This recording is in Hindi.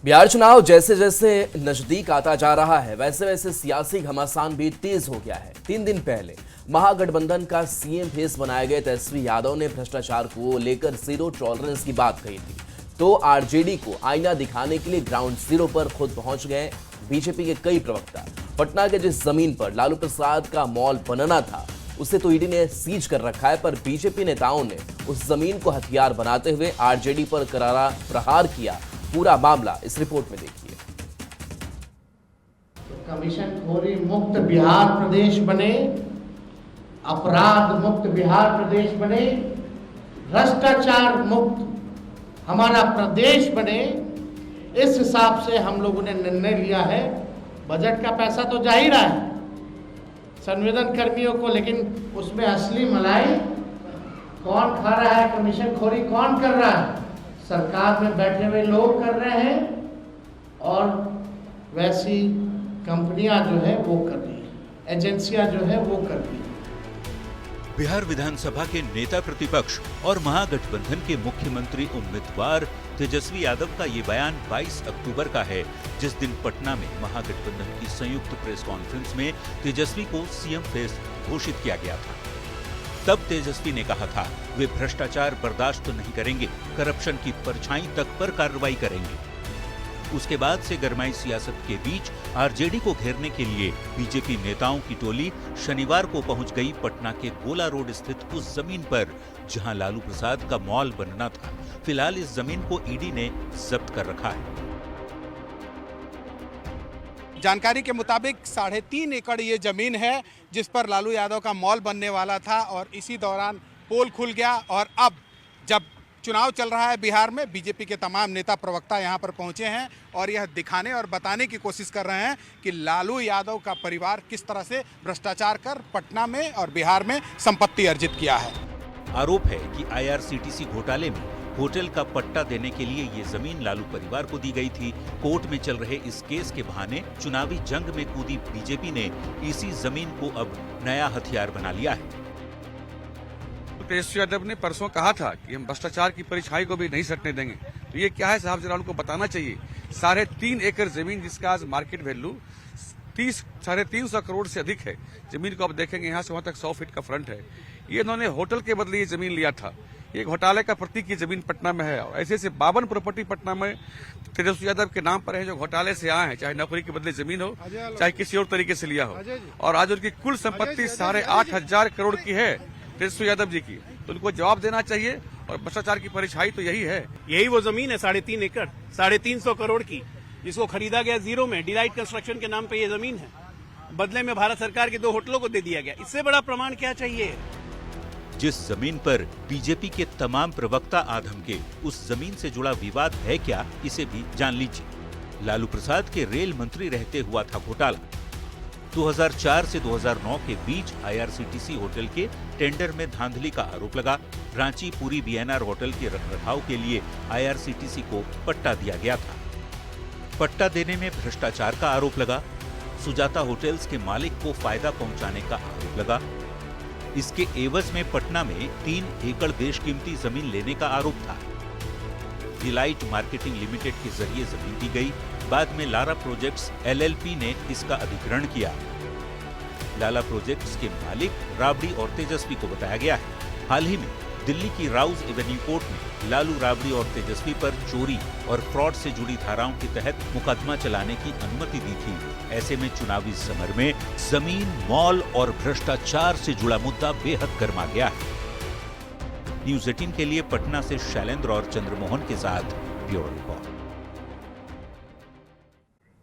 बिहार चुनाव जैसे जैसे नजदीक आता जा रहा है वैसे वैसे सियासी घमासान भी तेज हो गया है। 3 दिन पहले महागठबंधन का सीएम फेस बनाए गए तेजस्वी यादव ने भ्रष्टाचार को लेकर जीरो टॉलरेंस की बात कही थी, तो आरजेडी को आईना दिखाने के लिए ग्राउंड जीरो पर खुद पहुंच गए बीजेपी के कई प्रवक्ता। पटना के जिस जमीन पर लालू प्रसाद का मॉल बनना था उसे तो ईडी ने सीज कर रखा है, पर बीजेपी नेताओं ने उस जमीन को हथियार बनाते हुए आरजेडी पर करारा प्रहार किया। पूरा मामला इस रिपोर्ट में देखिए। कमीशनखोरी मुक्त बिहार प्रदेश बने, अपराध मुक्त बिहार प्रदेश बने, भ्रष्टाचार मुक्त हमारा प्रदेश बने, इस हिसाब से हम लोगों ने निर्णय लिया है। बजट का पैसा तो जा ही रहा है संवेदन कर्मियों को, लेकिन उसमें असली मलाई कौन खा रहा है, कमीशनखोरी कौन कर रहा है? सरकार में बैठे हुए लोग कर रहे हैं और वैसी कंपनियां जो है वो कर रही है, एजेंसियां जो है वो कर रही है। बिहार विधानसभा के नेता प्रतिपक्ष और महागठबंधन के मुख्यमंत्री उम्मीदवार तेजस्वी यादव का ये बयान 22 अक्टूबर का है, जिस दिन पटना में महागठबंधन की संयुक्त प्रेस कॉन्फ्रेंस में तेजस्वी को सीएम फेस घोषित किया गया था। तब तेजस्वी ने कहा था वे भ्रष्टाचार बर्दाश्त नहीं करेंगे, करप्शन की परछाई तक पर कार्रवाई करेंगे। उसके बाद से गरमाई सियासत के बीच आरजेडी को घेरने के लिए बीजेपी नेताओं की टोली शनिवार को पहुंच गई पटना के गोला रोड स्थित उस जमीन पर जहां लालू प्रसाद का मॉल बनना था। फिलहाल इस जमीन को ईडी ने जब्त कर रखा है। जानकारी के मुताबिक 3.5 एकड़ ये जमीन है जिस पर लालू यादव का मॉल बनने वाला था, और इसी दौरान पोल खुल गया। और अब जब चुनाव चल रहा है बिहार में, बीजेपी के तमाम नेता प्रवक्ता यहाँ पर पहुँचे हैं और यह दिखाने और बताने की कोशिश कर रहे हैं कि लालू यादव का परिवार किस तरह से भ्रष्टाचार कर पटना में और बिहार में संपत्ति अर्जित किया है। आरोप है कि आईआरसीटीसी घोटाले में होटल का पट्टा देने के लिए ये जमीन लालू परिवार को दी गई थी। कोर्ट में चल रहे इस केस के बहाने चुनावी जंग में कूदी बीजेपी ने इसी जमीन को अब नया हथियार बना लिया है। तेजस्वी यादव ने परसों कहा था कि हम भ्रष्टाचार की परछाई को भी नहीं सटने देंगे, तो ये क्या है साहब, जरा उनको बताना चाहिए। 3.5 एकड़ जमीन जिसका आज मार्केट वैल्यू 350 करोड़ से अधिक है। जमीन को आप देखेंगे यहाँ से वहां तक 100 फीट का फ्रंट है। ये इन्होंने होटल के बदले ये जमीन लिया था। ये घोटाले का प्रतीक की जमीन पटना में है, और ऐसे 52 प्रॉपर्टी पटना में तेजस्वी यादव के नाम पर है जो घोटाले से आए हैं, चाहे नौकरी के बदले जमीन हो, चाहे किसी और तरीके से लिया हो। और आज उनकी कुल संपत्ति 8,500 करोड़ की है तेजस्वी यादव जी की, तो उनको जवाब देना चाहिए। और भ्रष्टाचार की परछाई तो यही है। यही वो जमीन है 3.5 एकड़ 350 करोड़ की, जिसको खरीदा गया जीरो में, डिलाइट कंस्ट्रक्शन के नाम पे ये जमीन है। बदले में भारत सरकार के 2 होटलों को दे दिया गया। इससे बड़ा प्रमाण क्या चाहिए? जिस जमीन पर बीजेपी के तमाम प्रवक्ता आधम के, उस जमीन से जुड़ा विवाद है क्या, इसे भी जान लीजिए। लालू प्रसाद के रेल मंत्री रहते हुआ था घोटाला। 2004 से 2009 के बीच आईआरसीटीसी होटल के टेंडर में धांधली का आरोप लगा। रांची पुरी बीएनआर होटल के रखरखाव के लिए आईआरसीटीसी को पट्टा दिया गया था। पट्टा देने में भ्रष्टाचार का आरोप लगा। सुजाता होटल्स के मालिक को फायदा पहुंचाने का आरोप लगा। इसके एवज में पटना में 3 एकड़ बेशकीमती जमीन लेने का आरोप था। डिलाइट मार्केटिंग लिमिटेड के जरिए जमीन दी गई। बाद में लारा प्रोजेक्ट्स एलएलपी ने इसका अधिग्रहण किया। लाला प्रोजेक्ट्स के मालिक राबड़ी और तेजस्वी को बताया गया है। हाल ही में दिल्ली की राउज एवेन्यू कोर्ट ने लालू, राबड़ी और तेजस्वी पर चोरी और फ्रॉड से जुड़ी धाराओं के तहत मुकदमा चलाने की अनुमति दी थी। ऐसे में चुनावी समर में जमीन, मॉल और भ्रष्टाचार से जुड़ा मुद्दा बेहद गर्मा गया है। न्यूज़ 18 के लिए पटना से शैलेंद्र और चंद्रमोहन के साथ ब्यूरो रिपोर्ट।